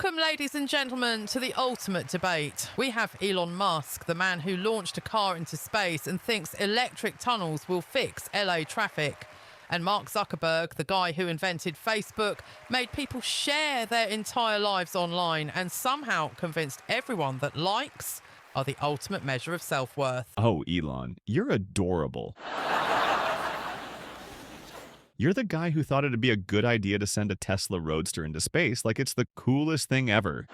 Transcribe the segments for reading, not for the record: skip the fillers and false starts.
Welcome, ladies and gentlemen, to the ultimate debate. We have Elon Musk, the man who launched a car into space and thinks electric tunnels will fix LA traffic. And Mark Zuckerberg, the guy who invented Facebook, made people share their entire lives online and somehow convinced everyone that likes are the ultimate measure of self-worth. Oh, Elon, you're adorable. You're the guy who thought it'd be a good idea to send a Tesla Roadster into space like it's the coolest thing ever.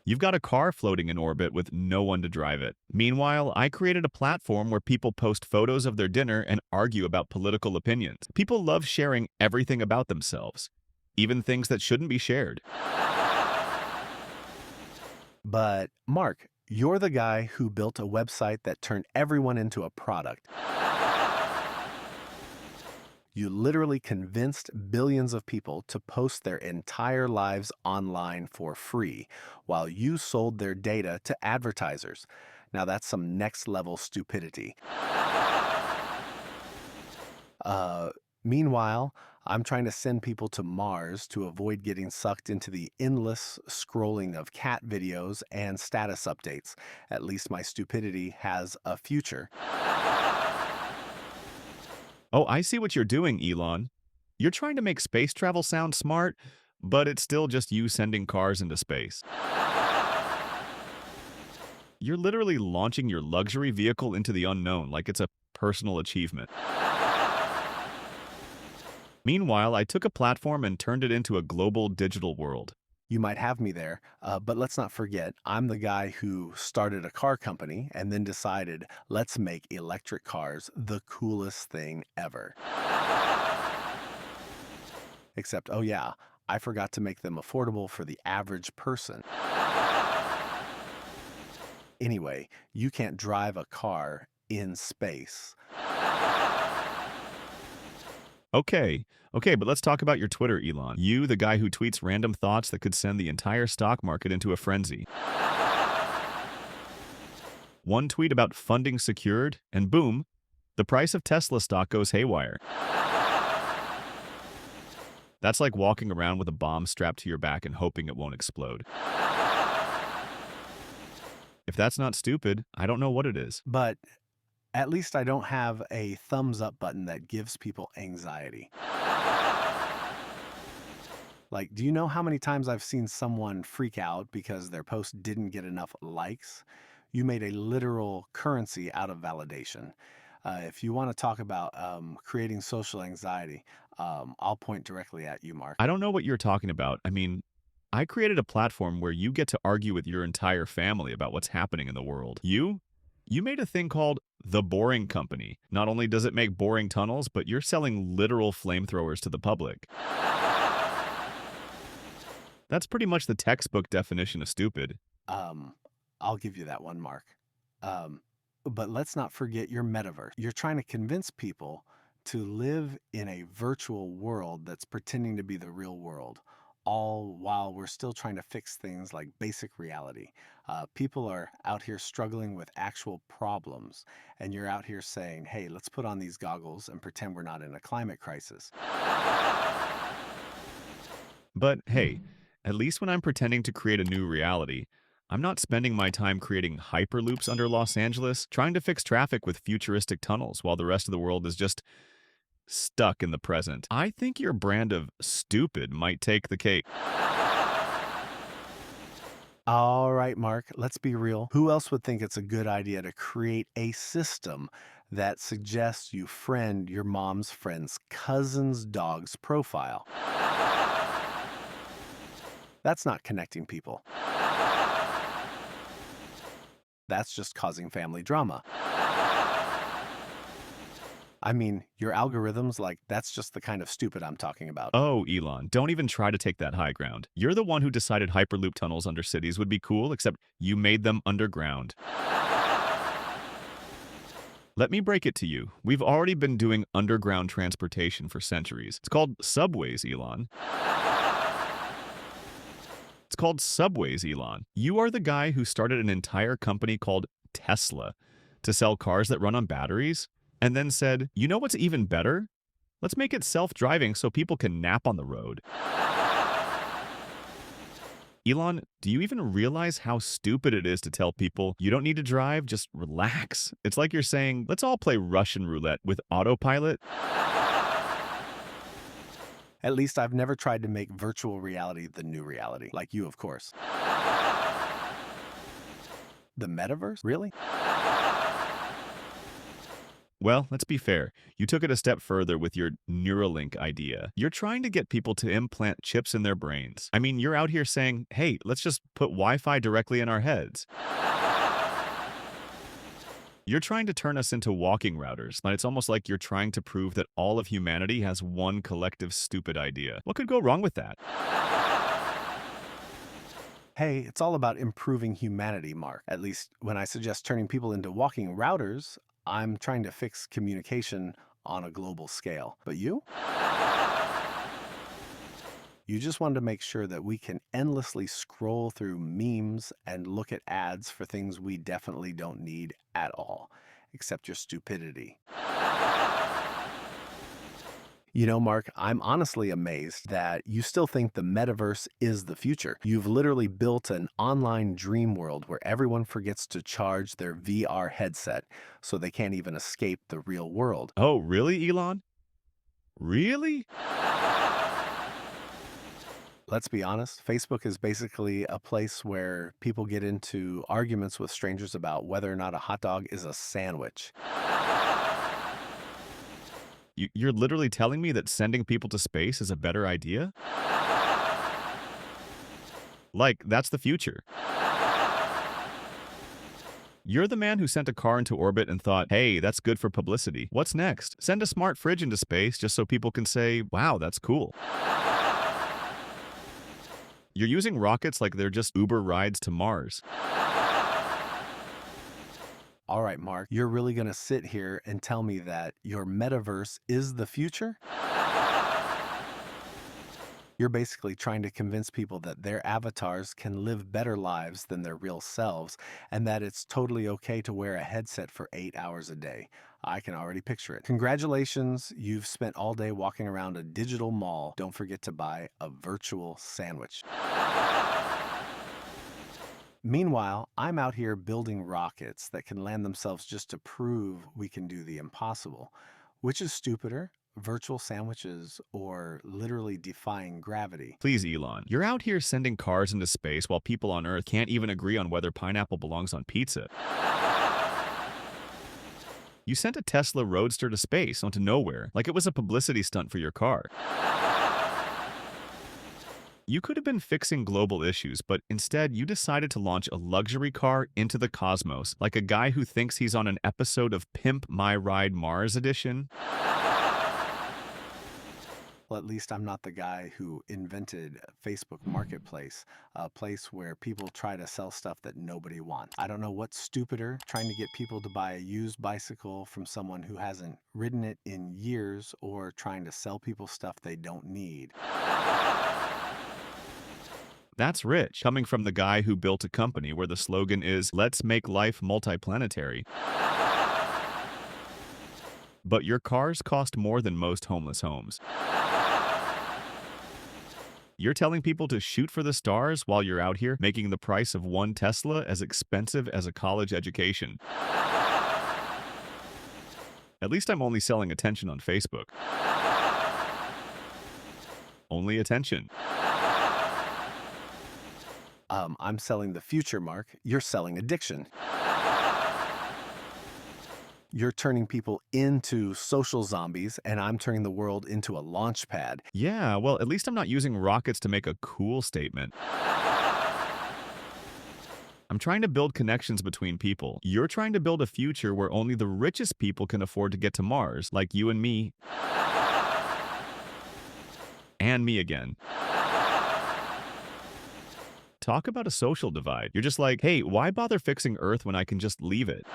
You've got a car floating in orbit with no one to drive it. Meanwhile, I created a platform where people post photos of their dinner and argue about political opinions. People love sharing everything about themselves, even things that shouldn't be shared. But, Mark, you're the guy who built a website that turned everyone into a product. You literally convinced billions of people to post their entire lives online for free, while you sold their data to advertisers. Now that's some next-level stupidity. Meanwhile, I'm trying to send people to Mars to avoid getting sucked into the endless scrolling of cat videos and status updates. At least my stupidity has a future. Oh, I see what you're doing, Elon. You're trying to make space travel sound smart, but it's still just you sending cars into space. You're literally launching your luxury vehicle into the unknown like it's a personal achievement. Meanwhile, I took a platform and turned it into a global digital world. You might have me there, but let's not forget, I'm the guy who started a car company and then decided, let's make electric cars the coolest thing ever. Except, oh yeah, I forgot to make them affordable for the average person. Anyway, you can't drive a car in space. Okay, but let's talk about your Twitter, Elon. You, the guy who tweets random thoughts that could send the entire stock market into a frenzy. One tweet about funding secured, and boom, the price of Tesla stock goes haywire. That's like walking around with a bomb strapped to your back and hoping it won't explode. If that's not stupid, I don't know what it is. But at least I don't have a thumbs up button that gives people anxiety. Like, do you know how many times I've seen someone freak out because their post didn't get enough likes? You made a literal currency out of validation. If you want to talk about creating social anxiety, I'll point directly at you, Mark. I don't know what you're talking about. I mean, I created a platform where you get to argue with your entire family about what's happening in the world. You made a thing called The Boring Company. Not only does it make boring tunnels, but you're selling literal flamethrowers to the public. That's pretty much the textbook definition of stupid. I'll give you that one, Mark. But let's not forget your metaverse. You're trying to convince people to live in a virtual world that's pretending to be the real world, all while we're still trying to fix things like basic reality. People are out here struggling with actual problems, and you're out here saying, hey, let's put on these goggles and pretend we're not in a climate crisis. But hey, at least when I'm pretending to create a new reality, I'm not spending my time creating hyperloops under Los Angeles, trying to fix traffic with futuristic tunnels while the rest of the world is just stuck in the present. I think your brand of stupid might take the cake. All right, Mark, let's be real. Who else would think it's a good idea to create a system that suggests you friend your mom's friend's cousin's dog's profile? That's not connecting people. That's just causing family drama. I mean, your algorithms, like, that's just the kind of stupid I'm talking about. Oh, Elon, don't even try to take that high ground. You're the one who decided hyperloop tunnels under cities would be cool, except you made them underground. Let me break it to you. We've already been doing underground transportation for centuries. It's called subways, Elon. It's called subways, Elon. You are the guy who started an entire company called Tesla to sell cars that run on batteries, and then said, you know what's even better? Let's make it self-driving so people can nap on the road. Elon, do you even realize how stupid it is to tell people you don't need to drive, just relax? It's like you're saying, let's all play Russian roulette with autopilot. At least I've never tried to make virtual reality the new reality, like you, of course. The metaverse? Really? Well, let's be fair. You took it a step further with your Neuralink idea. You're trying to get people to implant chips in their brains. I mean, you're out here saying, hey, let's just put Wi-Fi directly in our heads. You're trying to turn us into walking routers, and it's almost like you're trying to prove that all of humanity has one collective stupid idea. What could go wrong with that? Hey, it's all about improving humanity, Mark. At least when I suggest turning people into walking routers, I'm trying to fix communication on a global scale. But you? You just wanted to make sure that we can endlessly scroll through memes and look at ads for things we definitely don't need at all, except your stupidity. You know, Mark, I'm honestly amazed that you still think the metaverse is the future. You've literally built an online dream world where everyone forgets to charge their VR headset, so they can't even escape the real world. Oh, really, Elon? Really? Let's be honest, Facebook is basically a place where people get into arguments with strangers about whether or not a hot dog is a sandwich. You're literally telling me that sending people to space is a better idea? Like, that's the future. You're the man who sent a car into orbit and thought, hey, that's good for publicity. What's next? Send a smart fridge into space just so people can say, wow, that's cool. You're using rockets like they're just Uber rides to Mars. All right, Mark, you're really going to sit here and tell me that your metaverse is the future? You're basically trying to convince people that their avatars can live better lives than their real selves, and that it's totally okay to wear a headset for 8 hours a day. I can already picture it. Congratulations, you've spent all day walking around a digital mall. Don't forget to buy a virtual sandwich. Meanwhile, I'm out here building rockets that can land themselves just to prove we can do the impossible. Which is stupider, virtual sandwiches or literally defying gravity? Please, Elon, you're out here sending cars into space while people on Earth can't even agree on whether pineapple belongs on pizza. You sent a Tesla Roadster to space onto nowhere, like it was a publicity stunt for your car. You could have been fixing global issues, but instead you decided to launch a luxury car into the cosmos, like a guy who thinks he's on an episode of Pimp My Ride Mars edition. Well, at least I'm not the guy who invented Facebook Marketplace, a place where people try to sell stuff that nobody wants. I don't know what's stupider, trying to get people to buy a used bicycle from someone who hasn't ridden it in years, or trying to sell people stuff they don't need. That's rich, coming from the guy who built a company where the slogan is, let's make life multiplanetary. But your cars cost more than most homeless homes. You're telling people to shoot for the stars while you're out here making the price of one Tesla as expensive as a college education. At least I'm only selling attention on Facebook. Only attention. I'm selling the future, Mark. You're selling addiction. You're turning people into social zombies, and I'm turning the world into a launch pad. Yeah, well, at least I'm not using rockets to make a cool statement. I'm trying to build connections between people. You're trying to build a future where only the richest people can afford to get to Mars, like you and me. And me again. Talk about a social divide. You're just like, hey, why bother fixing Earth when I can just leave it?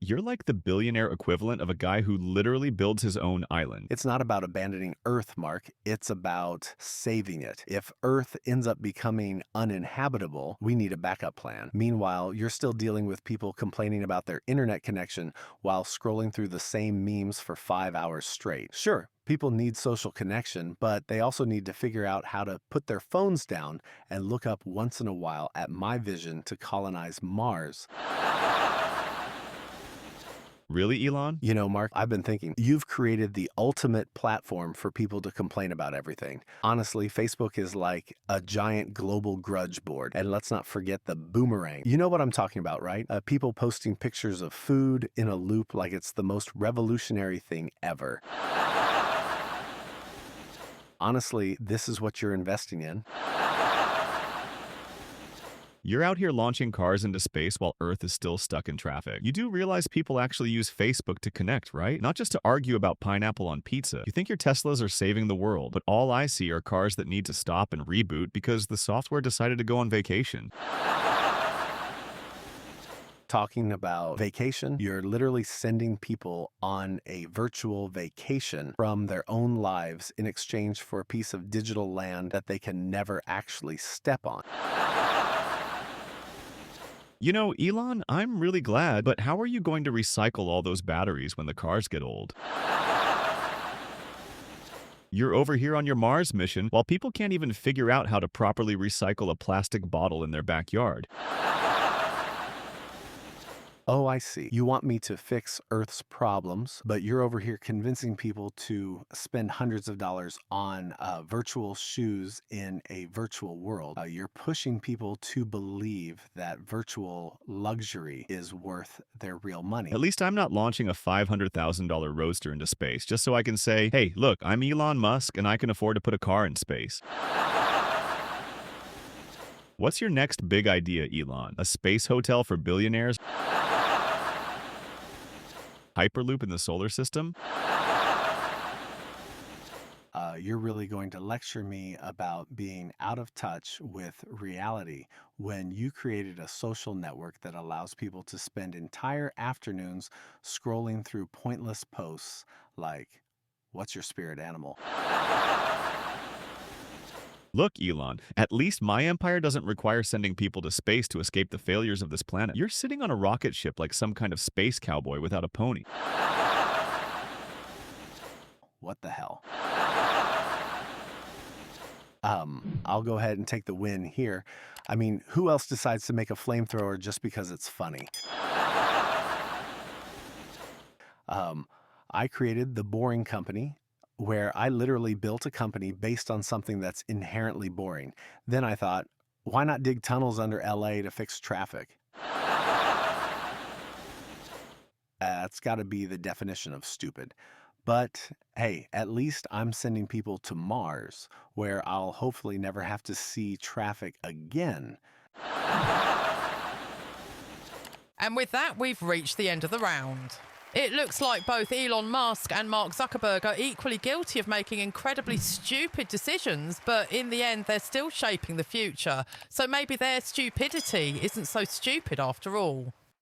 You're like the billionaire equivalent of a guy who literally builds his own island. It's not about abandoning Earth, Mark. It's about saving it. If Earth ends up becoming uninhabitable, we need a backup plan. Meanwhile, you're still dealing with people complaining about their internet connection while scrolling through the same memes for 5 hours straight. Sure, people need social connection, but they also need to figure out how to put their phones down and look up once in a while at my vision to colonize Mars. Really, Elon? You know, Mark, I've been thinking, you've created the ultimate platform for people to complain about everything. Honestly, Facebook is like a giant global grudge board. And let's not forget the boomerang. You know what I'm talking about, right? People posting pictures of food in a loop like it's the most revolutionary thing ever. Honestly, this is what you're investing in. You're out here launching cars into space while Earth is still stuck in traffic. You do realize people actually use Facebook to connect, right? Not just to argue about pineapple on pizza. You think your Teslas are saving the world, but all I see are cars that need to stop and reboot because the software decided to go on vacation. Talking about vacation, you're literally sending people on a virtual vacation from their own lives in exchange for a piece of digital land that they can never actually step on. You know, Elon, I'm really glad, but how are you going to recycle all those batteries when the cars get old? You're over here on your Mars mission while people can't even figure out how to properly recycle a plastic bottle in their backyard. Oh, I see. You want me to fix Earth's problems, but you're over here convincing people to spend hundreds of dollars on virtual shoes in a virtual world. You're pushing people to believe that virtual luxury is worth their real money. At least I'm not launching a $500,000 roadster into space just so I can say, hey, look, I'm Elon Musk and I can afford to put a car in space. What's your next big idea, Elon? A space hotel for billionaires? Hyperloop in the solar system? You're really going to lecture me about being out of touch with reality when you created a social network that allows people to spend entire afternoons scrolling through pointless posts like, "What's your spirit animal?" Look, Elon, at least my empire doesn't require sending people to space to escape the failures of this planet. You're sitting on a rocket ship like some kind of space cowboy without a pony. What the hell? I'll go ahead and take the win here. I mean, who else decides to make a flamethrower just because it's funny? I created the Boring Company, where I literally built a company based on something that's inherently boring. Then I thought, why not dig tunnels under LA to fix traffic? That's got to be the definition of stupid. But hey, at least I'm sending people to Mars, where I'll hopefully never have to see traffic again. And with that, we've reached the end of the round. It looks like both Elon Musk and Mark Zuckerberg are equally guilty of making incredibly stupid decisions, but in the end, they're still shaping the future. So maybe their stupidity isn't so stupid after all.